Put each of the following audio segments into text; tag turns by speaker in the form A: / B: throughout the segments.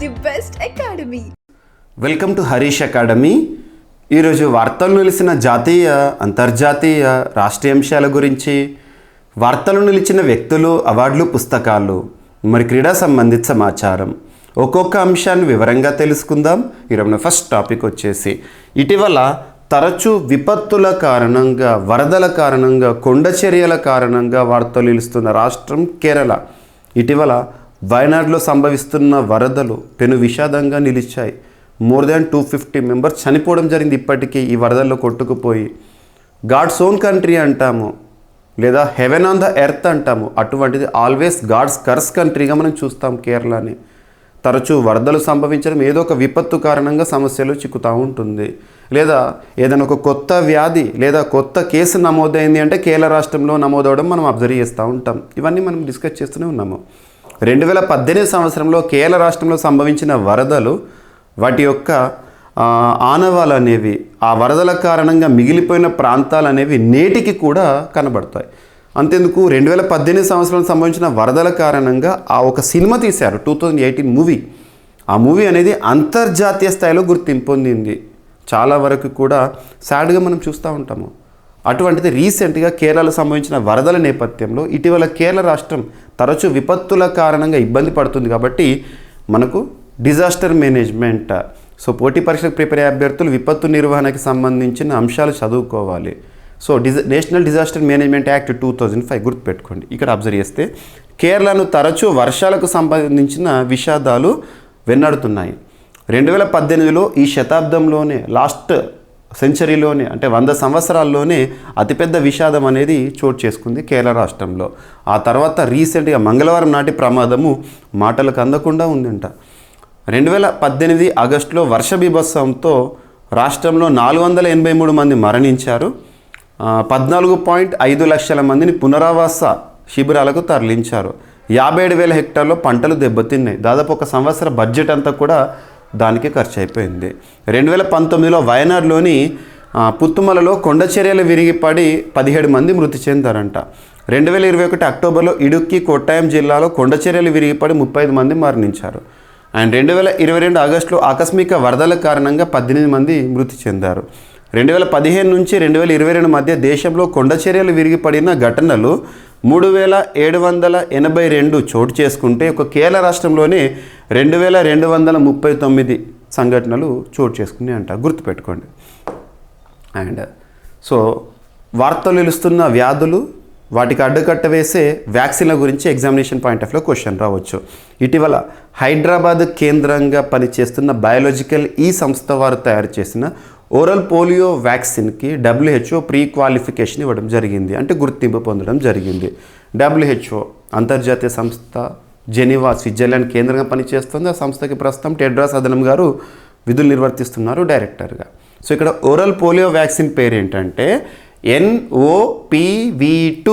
A: the best academy.
B: Welcome to Harish academy. ఈరోజు వార్తలు నిలిచిన జాతీయ అంతర్జాతీయ రాష్ట్రీయ అంశాల గురించి, వార్తలు నిలిచిన వ్యక్తులు, అవార్డులు, పుస్తకాలు, మరి క్రీడా సంబంధిత సమాచారం, ఒక్కొక్క అంశాన్ని వివరంగా తెలుసుకుందాం. ఈరోజు ఫస్ట్ టాపిక్ వచ్చేసి ఇటీవల తరచూ విపత్తుల కారణంగా, వరదల కారణంగా, కొండ చర్యల కారణంగా వార్తలు నిలుస్తున్న రాష్ట్రం కేరళ. ఇటీవల వయనాడులో సంభవిస్తున్న వరదలు పెను విషాదంగా నిలిచాయి. మోర్ దాన్ 250 మెంబర్స్ చనిపోవడం జరిగింది ఇప్పటికీ ఈ వరదల్లో కొట్టుకుపోయి. గాడ్స్ ఓన్ కంట్రీ అంటాము, లేదా హెవెన్ ఆన్ ద ఎర్త్ అంటాము, అటువంటిది ఆల్వేస్ గాడ్స్ కర్స్ కంట్రీగా మనం చూస్తాం కేరళని. తరచూ వరదలు సంభవించడం, ఏదో ఒక విపత్తు కారణంగా సమస్యలు చిక్కుతూ ఉంటుంది. లేదా ఏదైనా ఒక కొత్త వ్యాధి లేదా కొత్త కేసు నమోదైంది అంటే కేరళ రాష్ట్రంలో నమోదవడం మనం అబ్జర్వ్ చేస్తూ ఉంటాం. ఇవన్నీ మనం డిస్కస్ చేస్తూనే ఉన్నాము. 2018 సంవత్సరంలో కేరళ రాష్ట్రంలో సంభవించిన వరదలు, వాటి యొక్క ఆనవాళ్ళు అనేవి, ఆ వరదల కారణంగా మిగిలిపోయిన ప్రాంతాలు అనేవి నేటికి కూడా కనబడతాయి. అంతేందుకు 2018 సంవత్సరంలో సంభవించిన వరదల కారణంగా ఒక సినిమా తీశారు, 2018 మూవీ. ఆ మూవీ అనేది అంతర్జాతీయ స్థాయిలో గుర్తింపు పొందింది. చాలా వరకు కూడా సాడ్గా మనం చూస్తూ ఉంటాము. అటువంటిది రీసెంట్గా కేరళలో సంభవించిన వరదల నేపథ్యంలో ఇటీవల కేరళ రాష్ట్రం తరచూ విపత్తుల కారణంగా ఇబ్బంది పడుతుంది. కాబట్టి మనకు డిజాస్టర్ మేనేజ్మెంట్, సో పోటీ పరీక్షలకు ప్రిపేర్ అయ్యే అభ్యర్థులు విపత్తు నిర్వహణకి సంబంధించిన అంశాలు చదువుకోవాలి. So national disaster management act 2005 గుర్తుపెట్టుకోండి. ఇక్కడ అబ్జర్వ్ చేస్తే కేరళను తరచూ వర్షాలకు సంబంధించిన విషాదాలు వెన్నాడుతున్నాయి. 2018లో ఈ శతాబ్దంలోనే, లాస్ట్ సెంచరీలోనే, అంటే 100 సంవత్సరాల్లోనే అతిపెద్ద విషాదం అనేది చోటు చేసుకుంది కేరళ రాష్ట్రంలో. ఆ తర్వాత రీసెంట్గా మంగళవారం నాటి ప్రమాదము మాటలకు అందకుండా ఉందంట. 2018 ఆగస్టులో వర్ష బీభత్సంతో రాష్ట్రంలో 483 మంది మరణించారు. 14.5 లక్షల మందిని పునరావాస శిబిరాలకు తరలించారు. 57,000 హెక్టార్లో పంటలు దెబ్బతిన్నాయి. దాదాపు ఒక సంవత్సర బడ్జెట్ అంతా కూడా దానికి ఖర్చు అయిపోయింది. 2019లో వయనాడులోని పుత్తుమలలో కొండ చర్యలు విరిగిపడి 17 మంది మృతి చెందారంట. 2021 అక్టోబర్లో ఇడుక్కి, కొట్టాయం జిల్లాలో కొండ చర్యలు విరిగిపడి 35 మంది మరణించారు. అండ్ 2022 ఆగస్టులో ఆకస్మిక వరదల కారణంగా 18 మంది మృతి చెందారు. 2015 నుంచి 2022 మధ్య దేశంలో కొండ చర్యలు విరిగిపడిన ఘటనలు 3,782 చోటు చేసుకుంటే ఒక కేరళ రాష్ట్రంలోనే 2,239 సంఘటనలు చోటు చేసుకున్నాయి అంట. గుర్తుపెట్టుకోండి. అండ్ సో వార్తలు నిలుస్తున్న వ్యాధులు, వాటికి అడ్డుకట్ట వేసే వ్యాక్సిన్ల గురించి ఎగ్జామినేషన్ పాయింట్ ఆఫ్ లో క్వశ్చన్ రావచ్చు. ఇటీవల హైదరాబాద్ కేంద్రంగా పనిచేస్తున్న బయాలజికల్ సంస్థ వారు తయారు చేసిన ఓరల్ పోలియో వ్యాక్సిన్కి WHO ప్రీ క్వాలిఫికేషన్ ఇవ్వడం జరిగింది, అంటే గుర్తింపు పొందడం జరిగింది. WHO అంతర్జాతీయ సంస్థ, జెనీవా, స్విట్జర్లాండ్ కేంద్రంగా పనిచేస్తుంది. ఆ సంస్థకి ప్రస్తుతం టెడ్రాస్ అదనం గారు విధులు నిర్వర్తిస్తున్నారు డైరెక్టర్గా. సో ఇక్కడ ఓరల్ పోలియో వ్యాక్సిన్ పేరు ఏంటంటే NOPV2.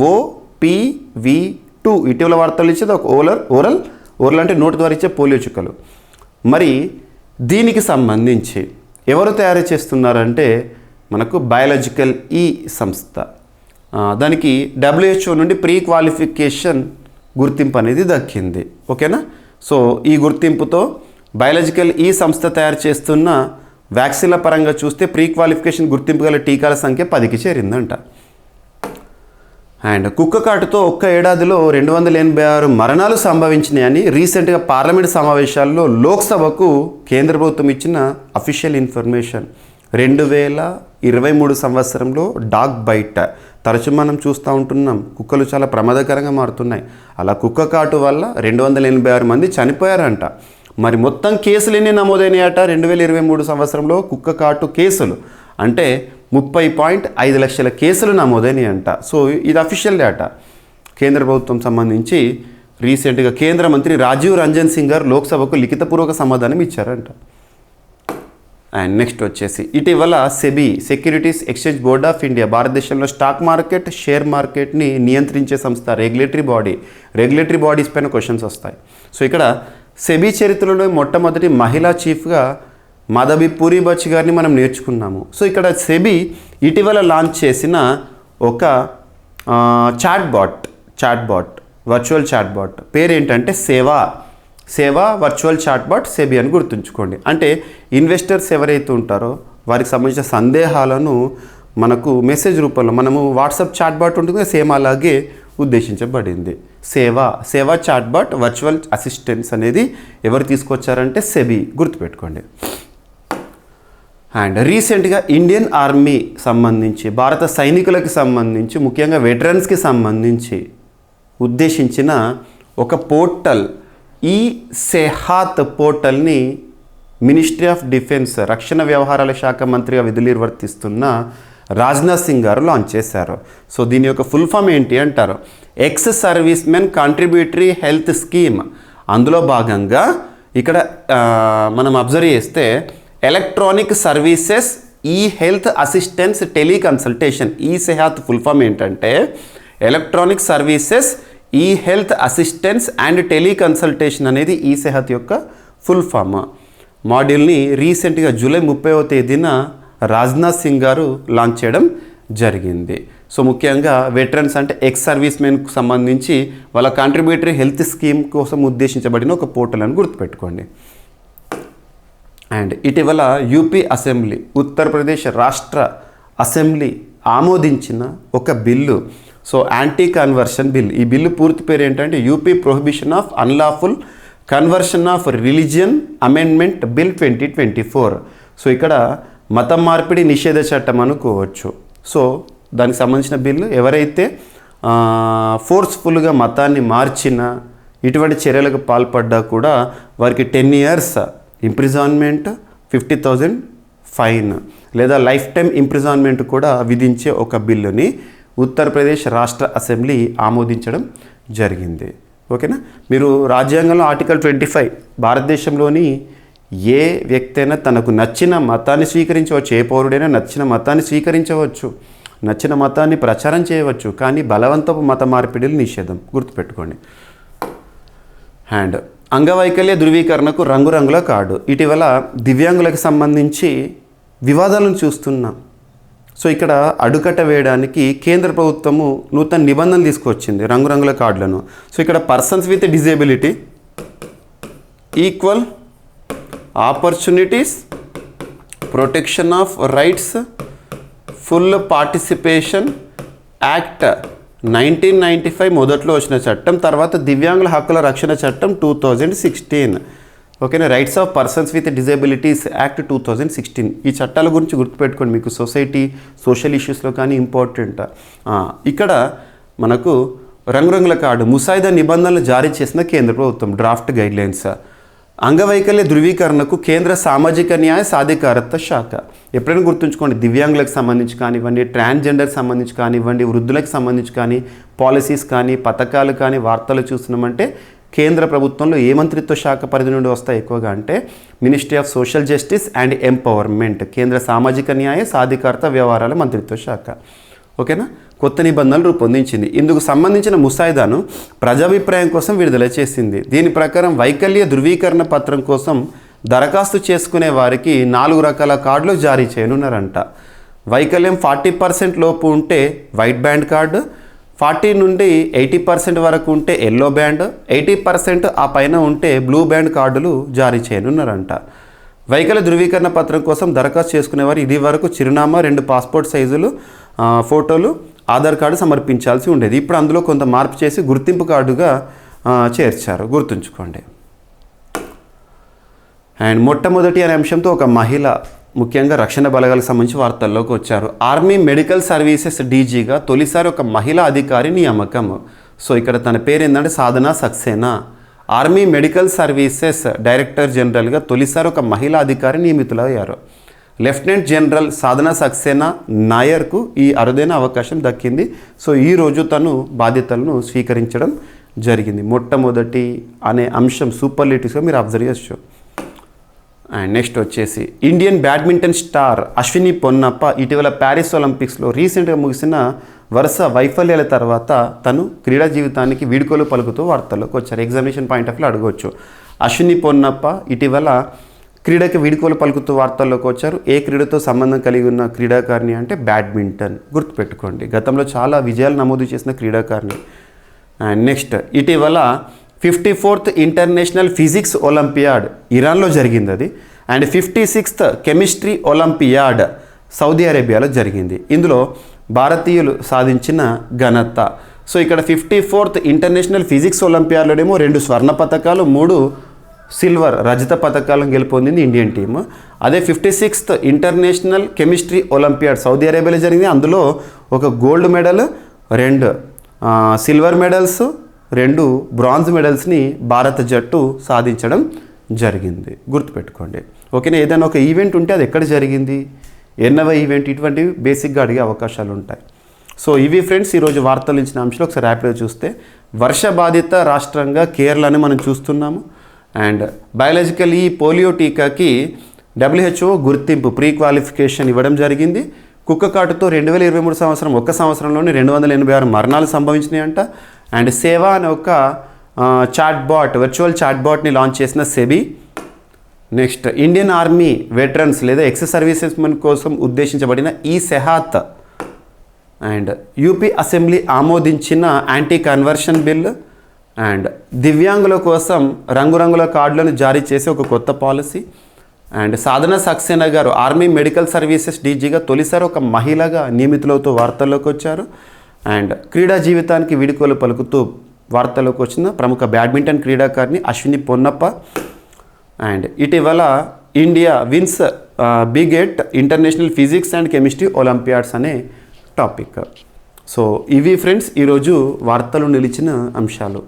B: NOPV2 ఇటీవల వార్తలు ఇచ్చేది ఒక ఓరల్ అంటే నోటి ద్వారా ఇచ్చే పోలియో చుక్కలు. మరి దీనికి సంబంధించి ఎవరు తయారు చేస్తున్నారంటే మనకు బయాలజికల్ సంస్థ. దానికి WHO నుండి ప్రీ క్వాలిఫికేషన్ గుర్తింపు అనేది దక్కింది. ఓకేనా. సో ఈ గుర్తింపుతో బయాలజికల్ సంస్థ తయారు చేస్తున్న వ్యాక్సిన్ల పరంగా చూస్తే ప్రీ క్వాలిఫికేషన్ గుర్తింపు గల టీకాల సంఖ్య 10కి చేరిందంట. అండ్ కుక్క కాటుతో ఒక్క ఏడాదిలో 286 మరణాలు సంభవించినాయని రీసెంట్గా పార్లమెంట్ సమావేశాల్లో లోక్సభకు కేంద్ర ప్రభుత్వం ఇచ్చిన అఫీషియల్ ఇన్ఫర్మేషన్. 2023 సంవత్సరంలో డాగ్ బైట్ తరచు మనం చూస్తూ ఉంటున్నాం. కుక్కలు చాలా ప్రమాదకరంగా మారుతున్నాయి. అలా కుక్క కాటు వల్ల 286 మంది చనిపోయారంట. మరి మొత్తం కేసులు ఎన్ని నమోదైనాయట 2023 సంవత్సరంలో? కుక్క కాటు కేసులు అంటే 30.5 లక్షల కేసులు నమోదైనాయి అంట. సో ఇది అఫీషియల్ డేటా. కేంద్ర ప్రభుత్వం సంబంధించి రీసెంట్గా కేంద్ర మంత్రి రాజీవ్ రంజన్ సింగ్ గారు లోక్సభకు లిఖితపూర్వక సమాధానం ఇచ్చారంట. అండ్ నెక్స్ట్ వచ్చేసి ఇటీవల SEBI, securities exchange board of India, భారతదేశంలో స్టాక్ మార్కెట్, షేర్ మార్కెట్ని నియంత్రించే సంస్థ, రెగ్యులేటరీ బాడీస్ పైన క్వశ్చన్స్ వస్తాయి. సో ఇక్కడ సెబీ చరిత్రలో మొట్టమొదటి మహిళా చీఫ్గా మాధవి పూరి బచ్ గారిని మనం నేర్చుకున్నాము. సో ఇక్కడ సెబీ ఇటీవల లాంచ్ చేసిన ఒక chat bot virtual chat bot పేరు ఏంటంటే సేవా. సేవా వర్చువల్ చాట్బాట్ సెబీ అని గుర్తుంచుకోండి. అంటే ఇన్వెస్టర్స్ ఎవరైతే ఉంటారో వారికి సంబంధించిన సందేహాలను మనకు మెసేజ్ రూపంలో మనము వాట్సాప్ చాట్బాట్ ఉంటుంది, సేమ్ అలాగే ఉద్దేశించబడింది. సేవా చాట్బాట్ వర్చువల్ అసిస్టెన్స్ అనేది ఎవరు తీసుకొచ్చారంటే సెబీ, గుర్తుపెట్టుకోండి. అండ్ రీసెంట్గా ఇండియన్ ఆర్మీ సంబంధించి, భారత సైనికులకి సంబంధించి, ముఖ్యంగా వెటరన్స్కి సంబంధించి ఉద్దేశించిన ఒక పోర్టల్, ఈ సెహాత్ పోర్టల్ని మినిస్ట్రీ ఆఫ్ డిఫెన్స్, రక్షణ వ్యవహారాల శాఖ మంత్రిగా విధులు నిర్వర్తిస్తున్న రాజ్నాథ్ సింగ్ గారు లాంచ్ చేశారు. సో దీని యొక్క ఫుల్ ఫామ్ ఏంటి అంటారు, ex service men contributory health scheme. అందులో భాగంగా ఇక్కడ మనం అబ్జర్వ్ చేస్తే ఎలక్ట్రానిక్ సర్వీసెస్ ఈ హెల్త్ అసిస్టెన్స్ టెలికన్సల్టేషన్, ఈ సెహాత్ ఫుల్ ఫామ్ ఏంటంటే ఎలక్ట్రానిక్ సర్వీసెస్ ఈ హెల్త్ అసిస్టెన్స్ అండ్ టెలికన్సల్టేషన్ అనేది ఈ సెహాత్ యొక్క ఫుల్ ఫామ్. మాడ్యూల్ని రీసెంట్గా జూలై 30వ తేదీన రాజ్నాథ్ సింగ్ గారు లాంచ్ చేయడం జరిగింది. సో ముఖ్యంగా వెటరన్స్ అంటే ఎక్స్ సర్వీస్ మెన్కు సంబంధించి వాళ్ళ కాంట్రిబ్యూటరీ హెల్త్ స్కీమ్ కోసం ఉద్దేశించబడిన ఒక పోర్టల్ అని గుర్తుపెట్టుకోండి. అండ్ ఇటీవల యూపీ అసెంబ్లీ, ఉత్తరప్రదేశ్ రాష్ట్ర అసెంబ్లీ ఆమోదించిన ఒక bill, so anti conversion bill. ఈ బిల్లు పూర్తి పేరు ఏంటంటే UP prohibition of unlawful conversion of religion amendment bill 2024. So ఇక్కడ మతం మార్పిడి నిషేధ చట్టం అనుకోవచ్చు. సో దానికి సంబంధించిన బిల్లు, ఎవరైతే ఫోర్స్ఫుల్గా మతాన్ని మార్చినా, ఇటువంటి చర్యలకు పాల్పడ్డా కూడా వారికి 10 years ఇంప్రిజాన్మెంట్, 50,000 ఫైన్ లేదా లైఫ్ టైం ఇంప్రిజాన్మెంట్ కూడా విధించే ఒక బిల్లుని ఉత్తరప్రదేశ్ రాష్ట్ర అసెంబ్లీ ఆమోదించడం జరిగింది. ఓకేనా. మీరు రాజ్యాంగంలో ఆర్టికల్ 25 భారతదేశంలోని ఏ వ్యక్తి అయినా తనకు నచ్చిన మతాన్ని స్వీకరించవచ్చు, ఏ పౌరుడైనా నచ్చిన మతాన్ని స్వీకరించవచ్చు, నచ్చిన మతాన్ని ప్రచారం చేయవచ్చు, కానీ బలవంతపు మత మార్పిడిలు నిషేధం, గుర్తుపెట్టుకోండి. అండ్ అంగవైకల్య ధృవీకరణకు రంగురంగుల కార్డు. ఇటీవల దివ్యాంగులకు సంబంధించి వివాదాలను చూస్తున్నాం. సో ఇక్కడ అడుకట్ట వేయడానికి కేంద్ర ప్రభుత్వము నూతన నిబంధనలు తీసుకొచ్చింది, రంగురంగుల కార్డులను. సో ఇక్కడ persons with disability, equal opportunities, protection of rights, full participation act 1995 మొదట్లో వచ్చిన చట్టం, తర్వాత దివ్యాంగుల హక్కుల రక్షణ చట్టం 2016. ఓకేనా. Rights of persons with disabilities act 2016. ఈ చట్టాల గురించి గుర్తుపెట్టుకోండి, మీకు సొసైటీ సోషల్ ఇష్యూస్లో కానీ ఇంపార్టెంట్. ఇక్కడ మనకు రంగురంగుల కార్డు ముసాయిదా నిబంధనలు జారీ చేసిన కేంద్ర ప్రభుత్వం, డ్రాఫ్ట్ గైడ్లైన్స్. అంగవైకల్య ధృవీకరణకు కేంద్ర సామాజిక న్యాయ సాధికారత శాఖ. ఎప్పుడైనా గుర్తుంచుకోండి, దివ్యాంగులకు సంబంధించి కానివ్వండి, ట్రాన్స్జెండర్కి సంబంధించి కానివ్వండి, వృద్ధులకు సంబంధించి కానీ పాలసీస్ కానీ పథకాలు కానీ వార్తలు చూస్తున్నామంటే కేంద్ర ప్రభుత్వంలో ఏ మంత్రిత్వ శాఖ పరిధి నుండి వస్తాయి ఎక్కువగా అంటే ministry of social justice and empowerment, కేంద్ర సామాజిక న్యాయ సాధికారత వ్యవహారాల మంత్రిత్వ శాఖ. ఓకేనా. కొత్త నిబంధనలు రూపొందించింది. ఇందుకు సంబంధించిన ముసాయిదాను ప్రజాభిప్రాయం కోసం విడుదల చేసింది. దీని ప్రకారం వైకల్య ధృవీకరణ పత్రం కోసం దరఖాస్తు చేసుకునే వారికి 4 రకాల కార్డులు జారీ చేయనున్నారంట. వైకల్యం 40% లోపు ఉంటే వైట్ బ్యాండ్ కార్డు, 40 నుండి 80% వరకు ఉంటే ఎల్లో బ్యాండ్, 80% ఆ పైన ఉంటే బ్లూ బ్యాండ్ కార్డులు జారీ చేయనున్నారంట. వైకల్య ధృవీకరణ పత్రం కోసం దరఖాస్తు చేసుకునేవారు ఇది వరకు చిరునామా, 2 పాస్పోర్ట్ సైజులు ఫోటోలు, ఆధార్ కార్డు సమర్పించాల్సి ఉండేది. ఇప్పుడు అందులో కొంత మార్పు చేసి గుర్తింపు కార్డుగా చేర్చారు, గుర్తుంచుకోండి. అండ్ మొట్టమొదటి అనే అంశంతో ఒక మహిళ, ముఖ్యంగా రక్షణ బలగాలకు సంబంధించి వార్తల్లోకి వచ్చారు. ఆర్మీ మెడికల్ సర్వీసెస్ డీజీగా తొలిసారి ఒక మహిళా అధికారి నియామకం. సో ఇక్కడ తన పేరు ఏంటంటే Sadhana Saxena. Army medical services director జనరల్గా తొలిసారి ఒక మహిళా అధికారి నియమితులయ్యారు. లెఫ్టినెంట్ జనరల్ సాధనా సక్సేనా నాయర్కు ఈ అరుదైన అవకాశం దక్కింది. సో ఈరోజు తను బాధ్యతలను స్వీకరించడం జరిగింది. మొట్టమొదటి అనే అంశం సూపర్లేటివ్స్గా మీరు అబ్జర్వ్ చేయొచ్చు. అండ్ నెక్స్ట్ వచ్చేసి Indian badminton star Ashwini Ponnappa ఇటీవల ప్యారిస్ ఒలింపిక్స్లో రీసెంట్గా ముగిసిన వరుస వైఫల్యాల తర్వాత తను క్రీడా జీవితానికి వీడ్కోలు పలుకుతూ వార్తల్లోకి వచ్చారు. ఎగ్జామినేషన్ పాయింట్ ఆఫ్ వ్యూ అడగవచ్చు. అశ్విని పొన్నప్ప ఇటీవల క్రీడకి వీడ్కోలు పలుకుతూ వార్తల్లోకి వచ్చారు. ఏ క్రీడతో సంబంధం కలిగి ఉన్న క్రీడాకారిణి అంటే బ్యాడ్మింటన్, గుర్తుపెట్టుకోండి. గతంలో చాలా విజయాలు నమోదు చేసిన క్రీడాకారిణి. అండ్ నెక్స్ట్ ఇటీవల 54th ఇంటర్నేషనల్ ఫిజిక్స్ ఒలింపియాడ్ ఇరాన్లో జరిగింది అది. And 56th chemistry olympiad Saudi అరేబియాలో జరిగింది. ఇందులో భారతీయులు సాధించిన ఘనత. సో ఇక్కడ 54th ఇంటర్నేషనల్ ఫిజిక్స్ ఒలింపియాడ్లోనేమో 2 స్వర్ణ పథకాలు, 3 సిల్వర్ రజత పథకాలను గెలుపొందింది ఇండియన్ టీమ్. అదే 56th international chemistry olympiad Saudi అరేబియాలో జరిగింది. అందులో 1 gold medal, 2 silver medals, 2 bronze మెడల్స్ని భారత జట్టు సాధించడం జరిగింది. గుర్తుపెట్టుకోండి. ఓకేనా. ఏదైనా ఒక ఈవెంట్ ఉంటే అది ఎక్కడ జరిగింది, ఎన్నవ ఈవెంట్, ఇటువంటివి బేసిక్గా అడిగే అవకాశాలు ఉంటాయి. సో ఇవి ఫ్రెండ్స్ ఈరోజు వార్తలు ఇచ్చిన అంశాలు. ఒకసారి ర్యాపిడ్గా చూస్తే వర్ష బాధిత రాష్ట్రంగా కేరళని మనం చూస్తున్నాము. అండ్ బయాలజికల్ ఈ పోలియో టీకాకి WHO గుర్తింపు ప్రీ క్వాలిఫికేషన్ ఇవ్వడం జరిగింది. కుక్క కాటుతో 2023 సంవత్సరం ఒక్క సంవత్సరంలోనే 286 మరణాలు సంభవించినాయంట. అండ్ సేవా అనే ఒక వర్చువల్ చాట్బాట్ని లాంచ్ చేసిన SEBI. Next Indian army veterans లేదా ఎక్స్ సర్వీసెస్ మెన్ కోసం ఉద్దేశించబడిన ఈ సెహాత్. అండ్ యూపీ అసెంబ్లీ ఆమోదించిన యాంటీ కన్వర్షన్ బిల్. అండ్ దివ్యాంగుల కోసం రంగురంగుల కార్డులను జారీ చేసే ఒక కొత్త పాలసీ. అండ్ సాధన సక్సేనా గారు ఆర్మీ మెడికల్ సర్వీసెస్ డీజీగా తొలిసారి ఒక మహిళగా నియమితులవుతూ వార్తల్లోకి వచ్చారు. అండ్ క్రీడా జీవితానికి వీడుకోలు పలుకుతూ వార్తల్లోకి వచ్చిన ప్రముఖ బ్యాడ్మింటన్ క్రీడాకారిణి అశ్విని పొన్నప్ప. అండ్ ఇటీవల India wins big 8 international physics and chemistry olympiads అనే టాపిక్. సో ఇవి ఫ్రెండ్స్ ఈరోజు వార్తలు నిలిచిన అంశాలు.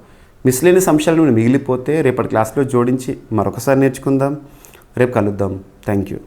B: మిస్లేనియస్ అంశాలు మిగిలిపోతే రేపటి క్లాస్లో జోడించి మరొకసారి నేర్చుకుందాం. రేపు కలుద్దాం. Thank you.